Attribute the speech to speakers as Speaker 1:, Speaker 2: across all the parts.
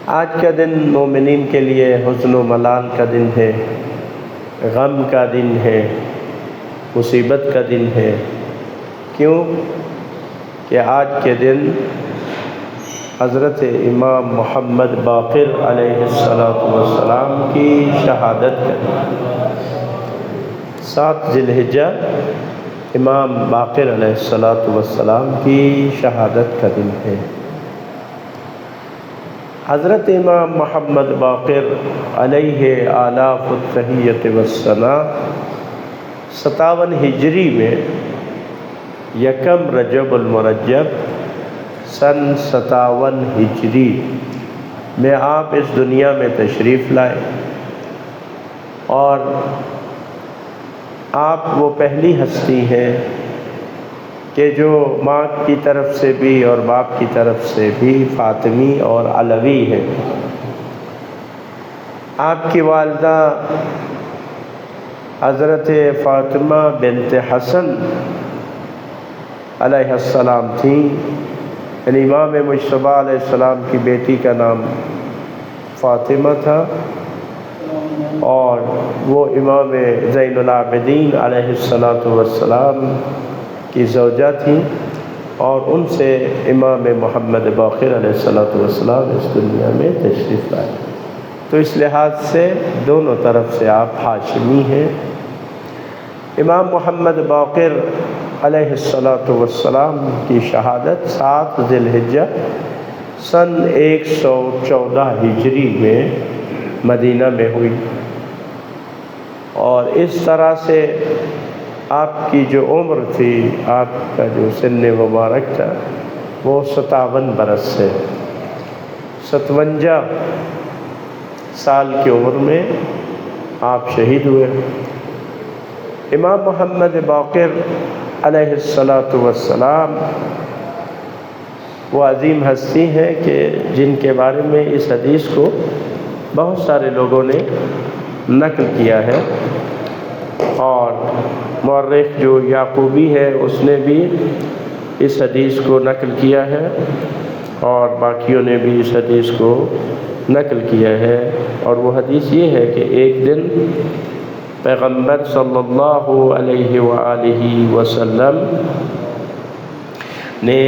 Speaker 1: آج کا دن مومنین کے لیے حزن و ملال کا دن ہے، غم کا دن ہے، مصیبت کا دن ہے۔ کیوں کہ آج کے دن حضرت امام محمد باقر علیہ السلام کی شہادت کا دن۔ 7 ذی الحجہ امام باقر علیہ السلام کی شہادت کا دن ہے۔ حضرت امام محمد باقر علیہ آلاف التحیۃ والثناء 57 ہجری میں یکم رجب المرجب سن 57 ہجری میں آپ اس دنیا میں تشریف لائے، اور آپ وہ پہلی ہستی ہیں کہ جو ماں کی طرف سے بھی اور باپ کی طرف سے بھی فاطمی اور علوی ہے۔ آپ کی والدہ حضرت فاطمہ بنت حسن علیہ السلام تھیں، یعنی امام مجتبیٰ علیہ السلام کی بیٹی کا نام فاطمہ تھا، اور وہ امام زین العابدین علیہ السلام کی زوجہ تھیں، اور ان سے امام محمد باقر علیہ السلام اس دنیا میں تشریف لائے۔ تو اس لحاظ سے دونوں طرف سے آپ ہاشمی ہیں۔ امام محمد باقر علیہ السلام کی شہادت 7 ذی الحجہ سن 114 ہجری میں مدینہ میں ہوئی، اور اس طرح سے آپ کی جو عمر تھی، آپ کا جو سن مبارک تھا، وہ 57 برس سے 57 سال کی عمر میں آپ شہید ہوئے۔ امام محمد باقر علیہ السلام وہ عظیم ہستی ہیں کہ جن کے بارے میں اس حدیث کو بہت سارے لوگوں نے نقل کیا ہے، اور مورخ جو یعقوبی ہے اس نے بھی اس حدیث کو نقل کیا ہے، اور باقیوں نے بھی اس حدیث کو نقل کیا ہے۔ اور وہ حدیث یہ ہے کہ ایک دن پیغمبر صلی اللہ علیہ وآلہ وسلم نے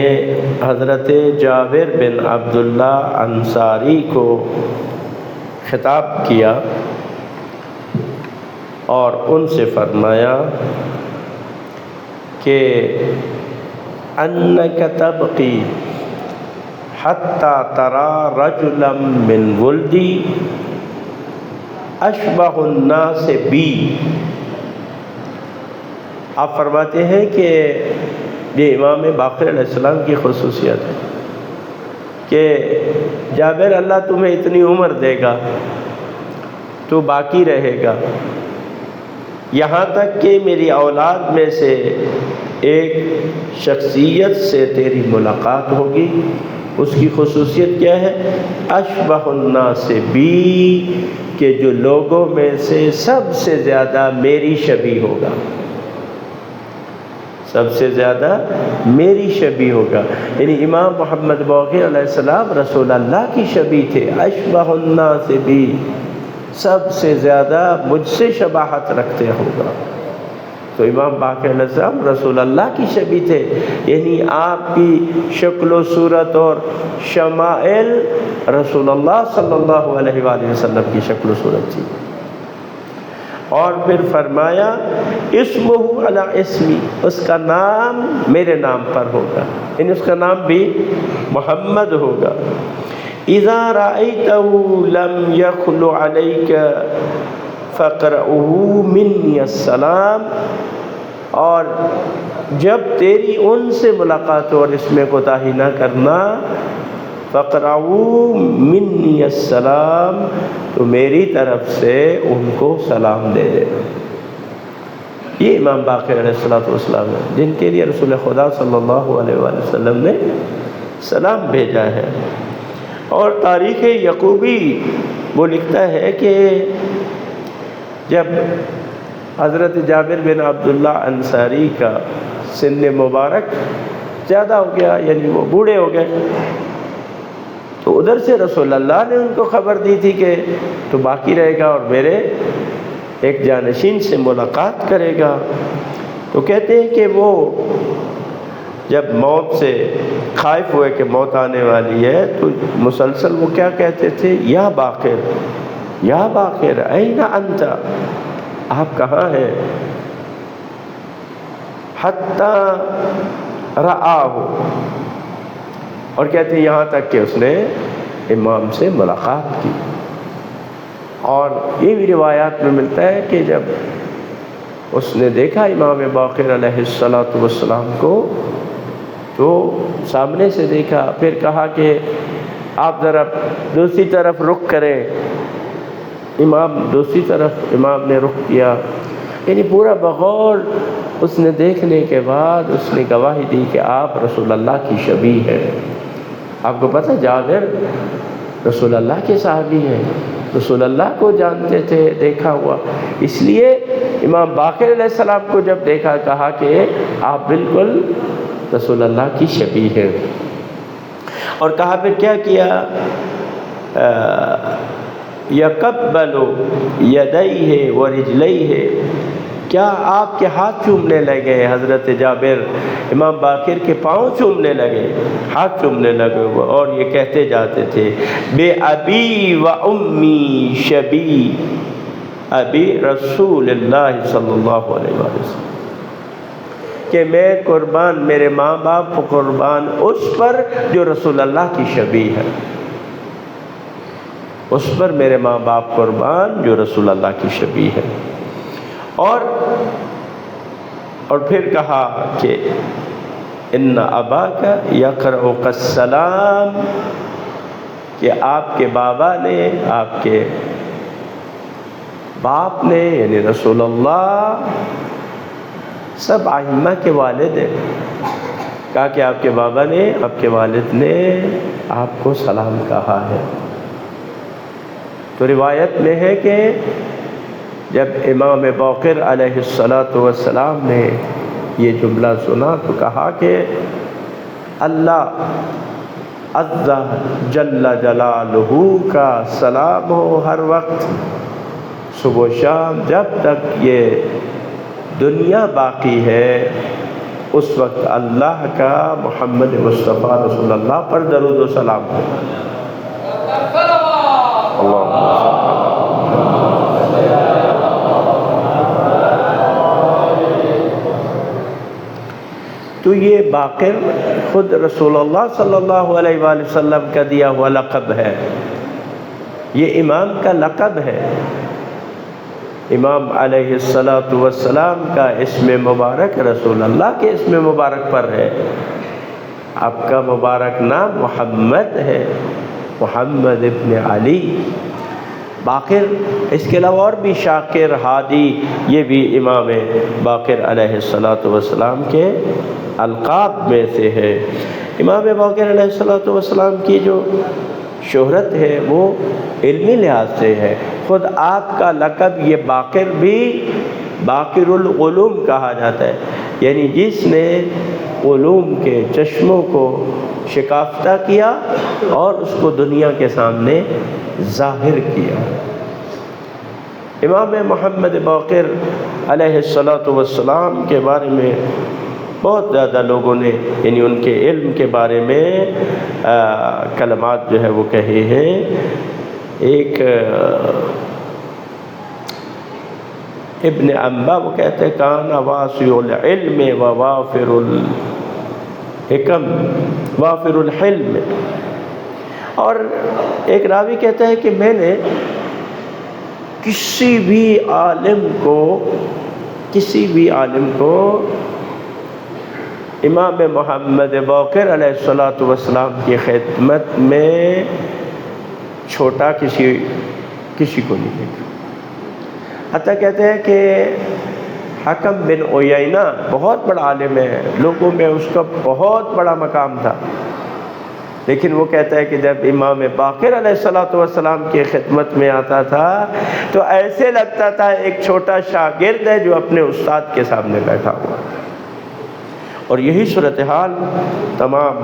Speaker 1: حضرت جابر بن عبداللہ انصاری کو خطاب کیا، اور ان سے فرمایا کہ انک تبقی حتی تری رجلا من ولدی اشبہ الناس بی۔ آپ فرماتے ہیں کہ یہ امام باقر علیہ السلام کی خصوصیت ہے کہ جابر، اللہ تمہیں اتنی عمر دے گا، تو باقی رہے گا، یہاں تک کہ میری اولاد میں سے ایک شخصیت سے تیری ملاقات ہوگی۔ اس کی خصوصیت کیا ہے؟ اشبہ الناس بی، کہ جو لوگوں میں سے سب سے زیادہ میری شبیہ ہوگا، سب سے زیادہ میری شبیہ ہوگا۔ یعنی امام محمد باقر علیہ السلام رسول اللہ کی شبیہ تھے۔ اشبہ الناس بی، سب سے زیادہ مجھ سے شباہت رکھتے ہوگا۔ تو امام باقر علیہ السلام رسول اللہ کی شبیہ تھے، یعنی آپ کی شکل و صورت اور شمائل رسول اللہ صلی اللہ علیہ وآلہ وسلم کی شکل و صورت تھی۔ اور پھر فرمایا اسمہ علی اسمی، اس کا نام میرے نام پر ہوگا، یعنی اس کا نام بھی محمد ہوگا۔ اذا رأیتہ لم یخل علیک فقرؤہ منی السلام، اور جب تیری ان سے ملاقات ہو اور اس میں کوتاہی نہ کرنا، فقرؤہ منی السلام، تو میری طرف سے ان کو سلام دے دینا۔ یہ امام باقر علیہ السلام ہے جن کے لیے رسول خدا صلی اللہ علیہ وآلہ وسلم نے سلام بھیجا ہے۔ اور تاریخ یعقوبی وہ لکھتا ہے کہ جب حضرت جابر بن عبداللہ انصاری کا سن مبارک زیادہ ہو گیا، یعنی وہ بوڑھے ہو گئے، تو تو ادھر سے رسول اللہ نے ان کو خبر دی تھی کہ تو باقی رہے گا اور میرے ایک جانشین سے ملاقات کرے گا۔ تو کہتے ہیں کہ وہ جب موت سے خائف ہوئے کہ موت آنے والی ہے تو مسلسل وہ کیا کہتے تھے، یا باقر، یا باقر این انت، آپ کہاں ہیں؟ حتی رآہ، اور کہتے ہیں یہاں تک کہ اس نے امام سے ملاقات کی۔ اور یہ بھی روایات میں ملتا ہے کہ جب اس نے دیکھا امام باقر علیہ السلام کو تو سامنے سے دیکھا، پھر کہا کہ آپ ذرا دوسری طرف رخ کریں۔ امام دوسری طرف، امام نے رخ کیا، یعنی پورا بغور اس نے دیکھنے کے بعد اس نے گواہی دی کہ آپ رسول اللہ کی شبیہ ہیں۔ آپ کو پتہ جابر رسول اللہ کے صحابی ہیں، رسول اللہ کو جانتے تھے، دیکھا ہوا، اس لیے امام باقر علیہ السلام کو جب دیکھا کہا کہ آپ بالکل رسول اللہ کی شبیہ ہیں۔ اور کہا پھر کیا کیا، یقبل یدیہ ورجلیہ، کیا آپ کے ہاتھ چومنے لگے؟ حضرت جابر امام باقر کے پاؤں چومنے لگے، ہاتھ چومنے لگے، اور یہ کہتے جاتے تھے بے ابی و امی شبی ابی رسول اللہ صلی اللہ علیہ وسلم، کہ میں قربان، میرے ماں باپ قربان اس پر جو رسول اللہ کی شبیہ ہے، اس پر میرے ماں باپ قربان جو رسول اللہ کی شبیہ ہے۔ اور پھر کہا کہ ان اباک یقرؤک السلام، کہ آپ کے بابا نے، آپ کے باپ نے، یعنی رسول اللہ، سب ائمہ کے والد ہیں، کہا کہ آپ کے بابا نے، آپ کے والد نے آپ کو سلام کہا ہے۔ تو روایت میں ہے کہ جب امام باقر علیہ السلام نے یہ جملہ سنا تو کہا کہ اللہ عز جل جلالہ کا سلام ہو ہر وقت، صبح و شام، جب تک یہ دنیا باقی ہے اس وقت اللہ کا محمد مصطفیٰ رسول اللہ پر درود و سلام ہو۔ تو یہ باقر خود رسول اللہ صلی اللہ علیہ وآلہ وسلم کا دیا ہوا لقب ہے، یہ امام کا لقب ہے۔ امام علیہ السلام کا اسم مبارک رسول اللہ کے اسم مبارک پر ہے۔ آپ کا مبارک نام محمد ہے، محمد ابن علی باقر۔ اس کے علاوہ اور بھی شاکر، ہادی، یہ بھی امام باقر علیہ السلام کے القاب میں سے ہے۔ امام باقر علیہ السلام کی جو شہرت ہے وہ علمی لحاظ سے ہے۔ خود آپ کا لقب یہ باقر بھی باقر العلوم کہا جاتا ہے، یعنی جس نے علوم کے چشموں کو شکافتہ کیا اور اس کو دنیا کے سامنے ظاہر کیا۔ امام محمد باقر علیہ السلام کے بارے میں بہت زیادہ لوگوں نے، یعنی ان کے علم کے بارے میں کلمات جو ہے وہ کہے ہیں۔ ایک ابن انبا وہ کہتے ہیں کان واسع العلم و وافر الحکم وافر الحلم، اور ایک راوی کہتا ہے کہ میں نے کسی بھی عالم کو امام محمد باقر علیہ السلام کی خدمت میں چھوٹا کسی کو نہیں دیکھا۔ حتیٰ کہتے ہیں کہ حکم بن عیینہ بہت بڑا عالم ہے، لوگوں میں اس کا بہت بڑا مقام تھا، لیکن وہ کہتا ہے کہ جب امام باقر علیہ السلام کی خدمت میں آتا تھا تو ایسے لگتا تھا ایک چھوٹا شاگرد ہے جو اپنے استاد کے سامنے بیٹھا ہوا۔ اور یہی صورتحال تمام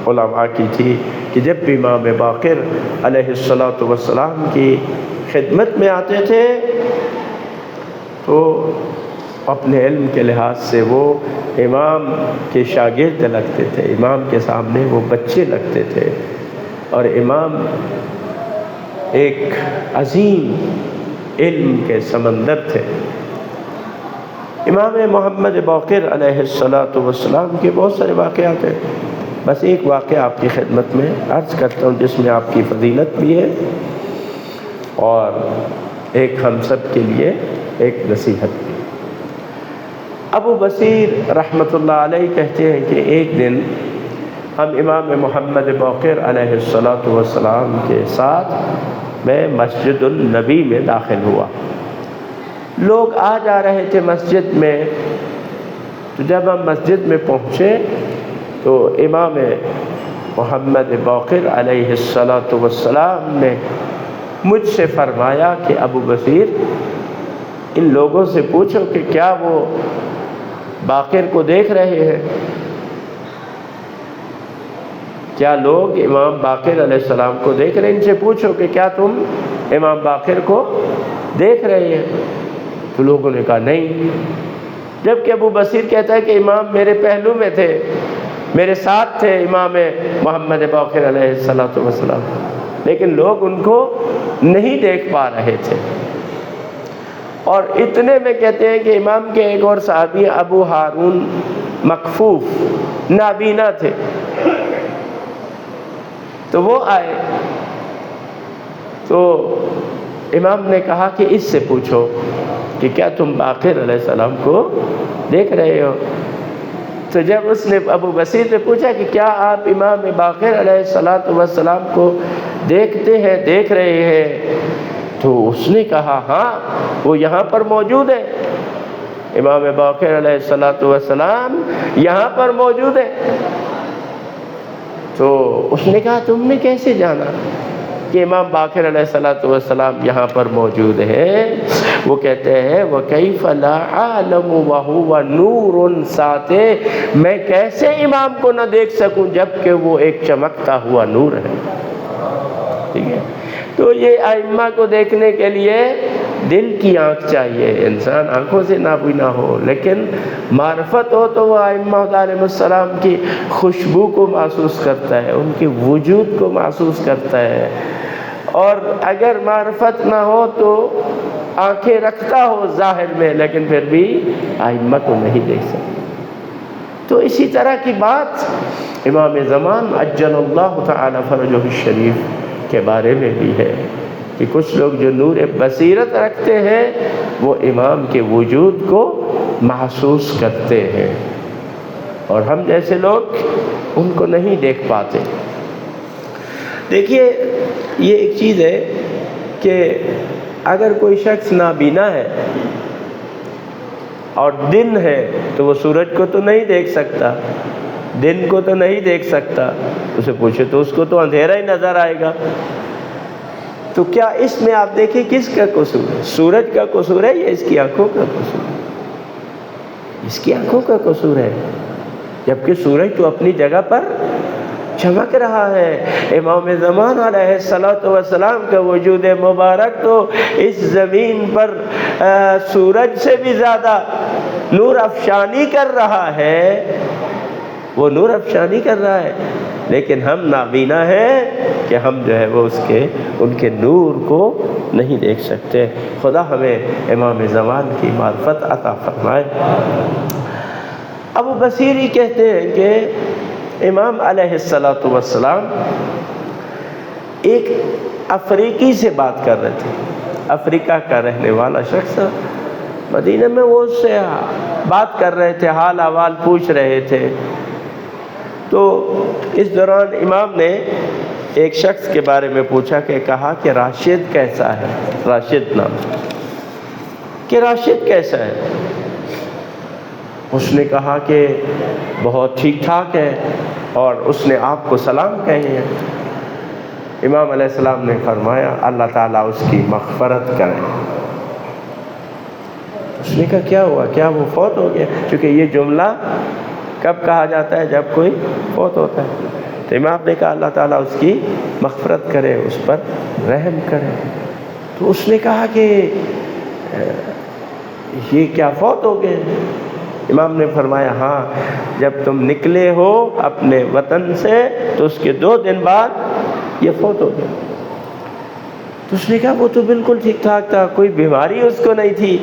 Speaker 1: علماء کی تھی کہ جب بھی امام باقر علیہ السلام کی خدمت میں آتے تھے تو اپنے علم کے لحاظ سے وہ امام کے شاگرد لگتے تھے، امام کے سامنے وہ بچے لگتے تھے، اور امام ایک عظیم علم کے سمندر تھے۔ امام محمد باقر علیہ السلام کے بہت سارے واقعات ہیں، بس ایک واقعہ آپ کی خدمت میں عرض کرتا ہوں جس میں آپ کی فضیلت بھی ہے اور ایک ہم سب کے لیے ایک نصیحت بھی۔ ابو بصیر رحمۃ اللہ علیہ کہتے ہیں کہ ایک دن ہم امام محمد باقر علیہ السلام کے ساتھ میں مسجد النبی میں داخل ہوا۔ لوگ آ جا رہے تھے مسجد میں، تو جب ہم مسجد میں پہنچے تو امام محمد باقر علیہ السلام نے مجھ سے فرمایا کہ ابو بصیر ان لوگوں سے پوچھو کہ کیا وہ باقر کو دیکھ رہے ہیں، کیا لوگ امام باقر علیہ السلام کو دیکھ رہے ہیں، ان سے پوچھو کہ کیا تم امام باقر کو دیکھ رہے ہیں؟ تو لوگوں نے کہا نہیں، جبکہ ابو بصیر کہتا ہے کہ امام میرے پہلو میں تھے، میرے ساتھ تھے امام محمد باقر علیہ السلام، لیکن لوگ ان کو نہیں دیکھ پا رہے تھے۔ اور اتنے میں کہتے ہیں کہ امام کے ایک اور صحابی ابو ہارون مکفوف نابینا تھے، تو وہ آئے تو امام نے کہا کہ اس سے پوچھو کہ کیا تم باقر علیہ السلام کو دیکھ رہے ہو؟ تو جب اس نے ابو بصیر سے پوچھا کہ کیا آپ امام باقر علیہ السلام کو دیکھتے ہیں، دیکھ رہے ہیں، تو اس نے کہا ہاں وہ یہاں پر موجود ہے، امام باقر علیہ السلام یہاں پر موجود ہے۔ تو اس نے کہا تم نے کیسے جانا کہ امام باقر علیہ السلام یہاں پر موجود ہے؟ وہ کہتے ہیں وَكَيْفَ لَا أَعْلَمُ وَهُوَ نُورٌ سَاطِعٌ، میں کیسے امام کو نہ دیکھ سکوں جبکہ وہ ایک چمکتا ہوا نور ہے۔ ٹھیک ہے، تو یہ ائمہ کو دیکھنے کے لیے دل کی آنکھ چاہیے، انسان آنکھوں سے نابینا ہو، لیکن معرفت ہو تو وہ ائمہ علیہ السلام کی خوشبو کو محسوس کرتا ہے، ان کے وجود کو محسوس کرتا ہے، اور اگر معرفت نہ ہو تو آنکھیں رکھتا ہو ظاہر میں لیکن پھر بھی ائمہ کو نہیں دیکھ سکتا۔ تو اسی طرح کی بات امام زمان عجل اللہ تعالی فرجہ الشریف کے بارے میں بھی ہے کہ کچھ لوگ جو نور بصیرت رکھتے ہیں وہ امام کے وجود کو محسوس کرتے ہیں، اور ہم جیسے لوگ ان کو نہیں دیکھ پاتے۔ دیکھیے یہ ایک چیز ہے کہ اگر کوئی شخص نابینا ہے اور دن ہے تو وہ سورج کو تو نہیں دیکھ سکتا، دن کو تو نہیں دیکھ سکتا، اسے پوچھے تو اس کو تو اندھیرا ہی نظر آئے گا۔ تو کیا اس میں آپ دیکھیں کس کا قصور ہے؟ سورج کا قصور ہے یا اس کی آنکھوں کا قصور ہے؟ اس کی آنکھوں کا قصور ہے، جبکہ سورج تو اپنی جگہ پر چمک رہا ہے۔ امام زمان علیہ السلام کا وجود مبارک تو اس زمین پر سورج سے بھی زیادہ نور افشانی کر رہا ہے، وہ نور افشانی کر رہا ہے، لیکن ہم نابینا ہیں کہ ہم جو ہے وہ ان کے نور کو نہیں دیکھ سکتے۔ خدا ہمیں امام زمان کی معرفت عطا فرمائے۔ ابو بصیر ہی کہتے ہیں کہ امام علیہ السلام ایک افریقی سے بات کر رہے تھے، افریقہ کا رہنے والا شخص مدینہ میں، وہ اس سے بات کر رہے تھے، حال احوال پوچھ رہے تھے۔ تو اس دوران امام نے ایک شخص کے بارے میں پوچھا کہ کہا کہ راشد کیسا ہے، راشد نام، کہ راشد کیسا ہے؟ اس نے کہا کہ بہت ٹھیک ٹھاک ہے اور اس نے آپ کو سلام کہے ہیں۔ امام علیہ السلام نے فرمایا اللہ تعالیٰ اس کی مغفرت کرے۔ اس نے کہا کیا ہوا، کیا وہ فوت ہو گیا؟ کیونکہ یہ جملہ کب کہا جاتا ہے؟ جب کوئی فوت ہوتا ہے۔ تو امام نے کہا اللہ تعالیٰ اس کی مغفرت کرے، اس پر رحم کرے۔ تو اس نے کہا کہ یہ کیا فوت ہو گئے؟ امام نے فرمایا ہاں، جب تم نکلے ہو اپنے وطن سے تو اس کے 2 دن بعد یہ فوت ہو گئے۔ تو اس نے کہا وہ تو بالکل ٹھیک ٹھاک تھا، کوئی بیماری اس کو نہیں تھی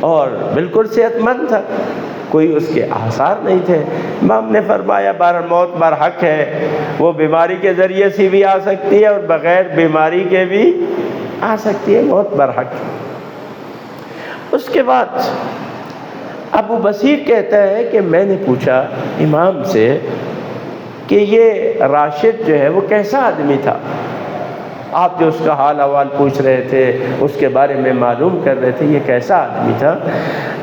Speaker 1: اور بالکل صحت مند تھا، کوئی اس کے آثار نہیں تھے۔ امام نے فرمایا موت برحق ہے، وہ بیماری کے ذریعے سے بھی آ سکتی ہے اور بغیر بیماری کے بھی آ سکتی ہے، موت برحق ہے۔ اس کے بعد ابو بصیر کہتا ہے کہ میں نے پوچھا امام سے کہ یہ راشد جو ہے وہ کیسا آدمی تھا؟ آپ جو اس کا حال احوال پوچھ رہے تھے، اس کے بارے میں معلوم کر رہے تھے، یہ کیسا آدمی تھا؟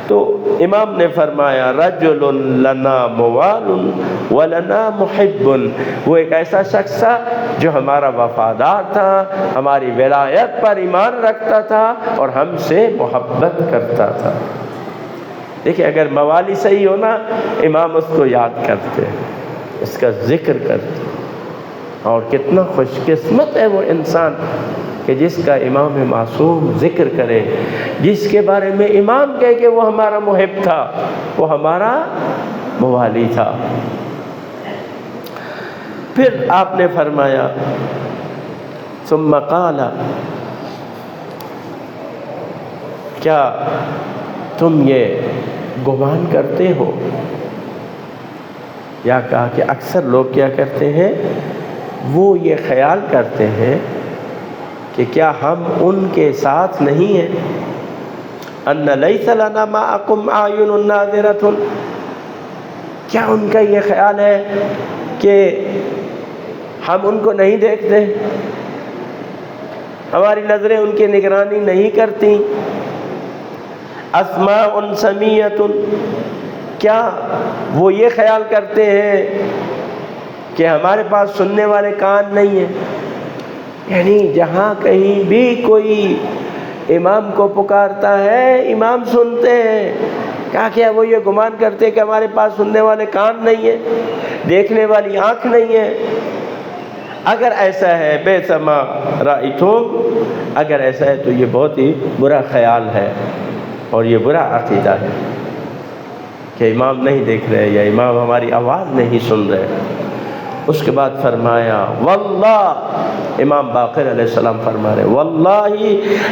Speaker 1: تو امام نے فرمایا رجل لنا موال ولنا محب، وہ ایک ایسا شخص تھا جو ہمارا وفادار تھا، ہماری ولایت پر ایمان رکھتا تھا اور ہم سے محبت کرتا تھا۔ دیکھیں اگر موالی صحیح ہونا، امام اس کو یاد کرتے، اس کا ذکر کرتے، اور کتنا خوش قسمت ہے وہ انسان کہ جس کا امام معصوم ذکر کرے، جس کے بارے میں امام کہے کہ وہ ہمارا محب تھا، وہ ہمارا موالی تھا۔ پھر آپ نے فرمایا ثم قال، کیا تم یہ گمان کرتے ہو، یا کہا کہ اکثر لوگ کیا کرتے ہیں، وہ یہ خیال کرتے ہیں کہ کیا ہم ان کے ساتھ نہیں ہیں، ان لیس لنا معکم اعین ناظرۃ، کیا ان کا یہ خیال ہے کہ ہم ان کو نہیں دیکھتے، ہماری نظریں ان کی نگرانی نہیں کرتی، اسماع سمیعۃ، کیا وہ یہ خیال کرتے ہیں کہ ہمارے پاس سننے والے کان نہیں ہیں؟ یعنی جہاں کہیں بھی کوئی امام کو پکارتا ہے امام سنتے ہیں، کیا وہ یہ گمان کرتے ہیں کہ ہمارے پاس سننے والے کان نہیں ہیں، دیکھنے والی آنکھ نہیں ہے؟ اگر ایسا ہے بے سما رأیتم، اگر ایسا ہے تو یہ بہت ہی برا خیال ہے اور یہ برا عقیدہ ہے کہ امام نہیں دیکھ رہے یا امام ہماری آواز نہیں سن رہے۔ اس کے بعد فرمایا واللہ، امام باقر علیہ السلام فرما رہے واللہ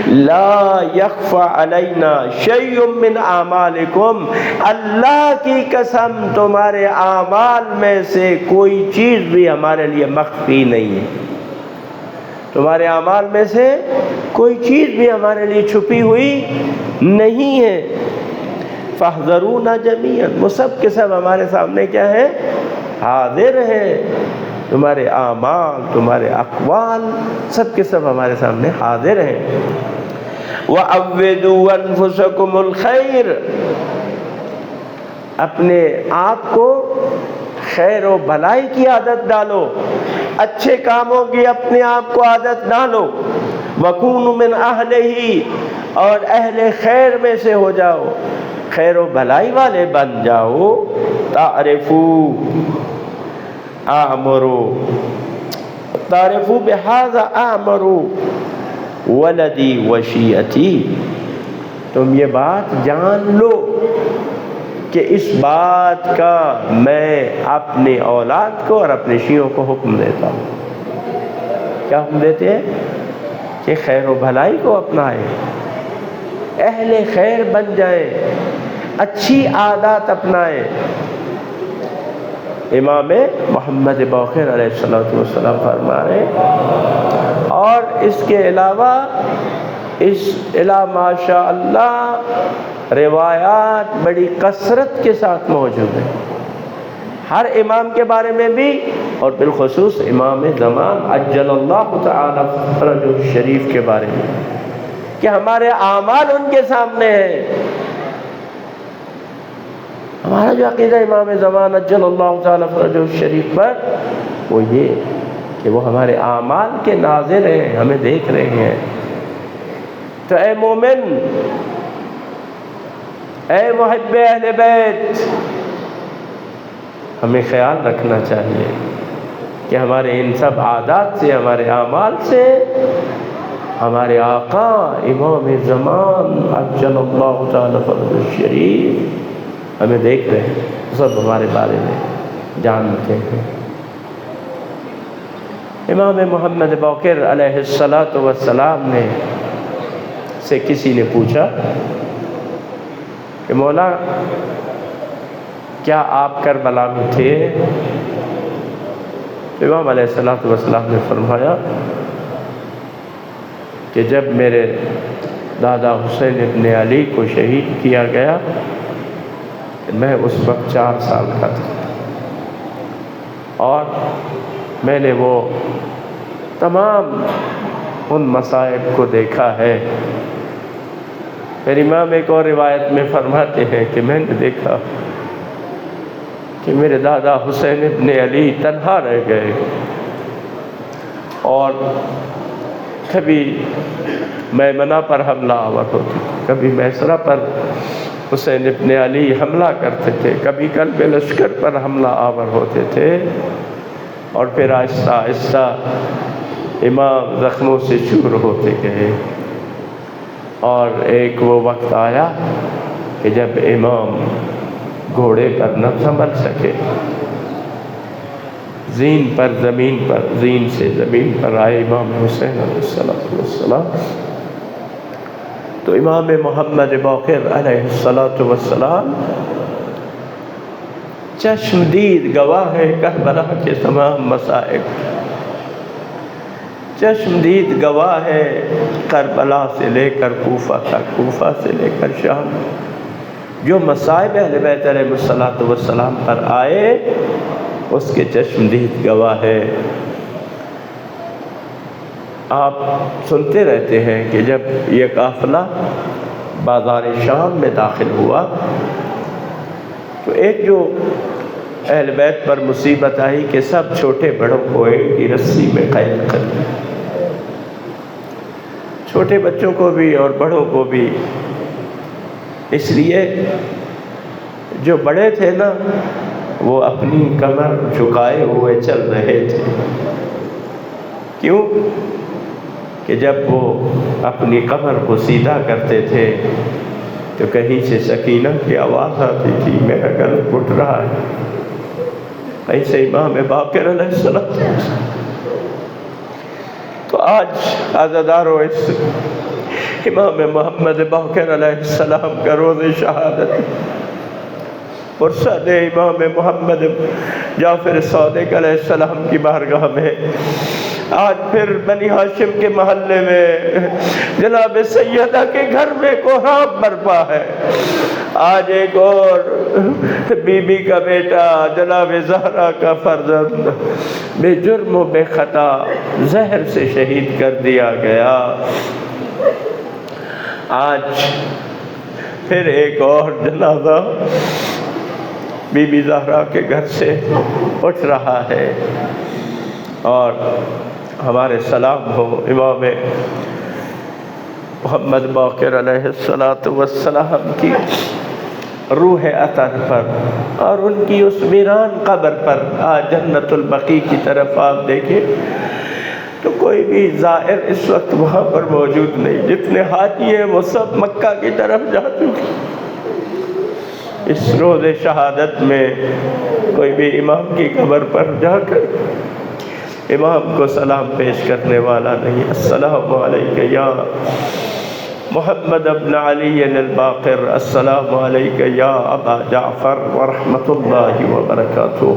Speaker 1: لا یخفى علینا شیء من اعمالکم، اللہ کی قسم تمہارے اعمال میں سے کوئی چیز بھی ہمارے لیے مخفی نہیں ہے، تمہارے اعمال میں سے کوئی چیز بھی ہمارے لیے چھپی ہوئی نہیں ہے۔ فاحذرونا جميعا، وہ سب کے سب ہمارے سامنے کیا ہے؟ حاضر ہیں، تمہارے اعمال، تمہارے اقوال سب کے سب ہمارے سامنے حاضر ہیں۔ وَعَوِّدُوا أَنفُسَكُمُ الْخَيْرَ، اپنے آپ کو خیر و بھلائی کی عادت ڈالو، اچھے کاموں کی اپنے آپ کو عادت ڈالو۔ وَكُونُوا مِنْ أَهْلِهِ، اور اہل خیر میں سے ہو جاؤ، خیر و بھلائی والے بن جاؤ۔ تعرفوا بہذا اعمروا ولدی وشیعتی، تم یہ بات جان لو کہ اس بات کا میں اپنے اولاد کو اور اپنے شیعوں کو حکم دیتا ہوں۔ کیا حکم دیتے ہیں؟ کہ خیر و بھلائی کو اپنائیں، اہل خیر بن جائیں، اچھی عادات اپنائیں۔ امام محمد باقر علیہ السلام فرما رہے ہیں، اور اس کے علاوہ ماشاء اللہ روایات بڑی کثرت کے ساتھ موجود ہیں، ہر امام کے بارے میں بھی، اور بالخصوص امام زمان عجل اللہ تعالی فرجہ الشریف کے بارے میں، کہ ہمارے اعمال ان کے سامنے ہیں۔ ہمارا جو عقیدہ امام زمان عجل اللہ تعالی فرجہ الشریف پر، وہ یہ کہ وہ ہمارے اعمال کے ناظر ہیں، ہمیں دیکھ رہے ہیں۔ تو اے مومن، اے محب اہل بیت، ہمیں خیال رکھنا چاہیے کہ ہمارے ان سب عادات سے، ہمارے اعمال سے ہمارے آقا امام زمان عجل اللہ تعالی فرجہ الشریف ہمیں دیکھ رہے ہیں، سب ہمارے بارے میں جانتے ہیں۔ امام محمد باقر علیہ السلام نے سے کسی نے پوچھا کہ مولا کیا آپ کربلا میں تھے؟ امام علیہ السلام نے فرمایا کہ جب میرے دادا حسین ابن علی کو شہید کیا گیا میں اس وقت 4 سال کا تھا، اور میں نے وہ تمام ان مصائب کو دیکھا ہے۔ پھر امام ایک اور روایت میں فرماتے ہیں کہ میں نے دیکھا کہ میرے دادا حسین ابن علی تنہا رہ گئے، اور کبھی میمنہ پر حملہ آور ہوتی، کبھی میسرہ پر حسین ابن علی حملہ کرتے تھے، کبھی قلب لشکر پر حملہ آور ہوتے تھے، اور پھر آہستہ آہستہ امام زخموں سے چور ہوتے گئے، اور ایک وہ وقت آیا کہ جب امام گھوڑے پر نہ سنبھل سکے، زین سے زمین پر آئے امام حسین علیہ السلام، تو امام محمد باقر علیہ السلام چشمدید گواہ ہے کربلا کے تمام مصائب، چشمدید گواہ ہے کربلا سے لے کر کوفہ تک، کوفہ سے لے کر شام، جو مصائب اہل بیت علیہ السلام پر آئے اس کے چشمدید گواہ ہے۔ آپ سنتے رہتے ہیں کہ جب یہ قافلہ بازار شام میں داخل ہوا تو ایک جو اہل بیت پر مصیبت آئی کہ سب چھوٹے بڑوں کو ایک کی رسی میں قید کر دیا، چھوٹے بچوں کو بھی اور بڑوں کو بھی، اس لیے جو بڑے تھے نا وہ اپنی کمر جھکائے ہوئے چل رہے تھے، کیوں کہ جب وہ اپنی کمر کو سیدھا کرتے تھے تو کہیں سے سکینہ کی آواز آتی تھی میرا گل گھٹ رہا ہے، کہیں سے امام باقر علیہ السلام۔ تو آج عزادارو اس امام محمد باقر علیہ السلام کا روز شہادت، پرسد امام محمد جعفر صادق علیہ السلام کی بارگاہ میں آج پھر بنی ہاشم کے محلے میں جناب سیدہ کے گھر میں کوہرام برپا ہے۔ آج ایک اور بی بی کا بیٹا جناب زہرا کا فرزند بے جرم و بے خطا زہر سے شہید کر دیا گیا۔ آج پھر ایک اور جنازہ بی بی زہرا کے گھر سے اٹھ رہا ہے، اور ہمارے سلام ہو امام محمد باقر علیہ السلام کی روح اطہر پر اور ان کی اس ویران قبر پر۔ آج جنت البقیع کی طرف آپ دیکھیں تو کوئی بھی زائر اس وقت وہاں پر موجود نہیں، جتنے حاجی ہیں وہ سب مکہ کی طرف جا چکے۔ اس روز شہادت میں کوئی بھی امام کی قبر پر جا کر امام کو سلام پیش کرنے والا نہیں۔ السلام علیکہ یا محمد ابن علی الباقر، السلام علیکہ یا ابا جعفر ورحمۃ اللہ وبرکاتہ۔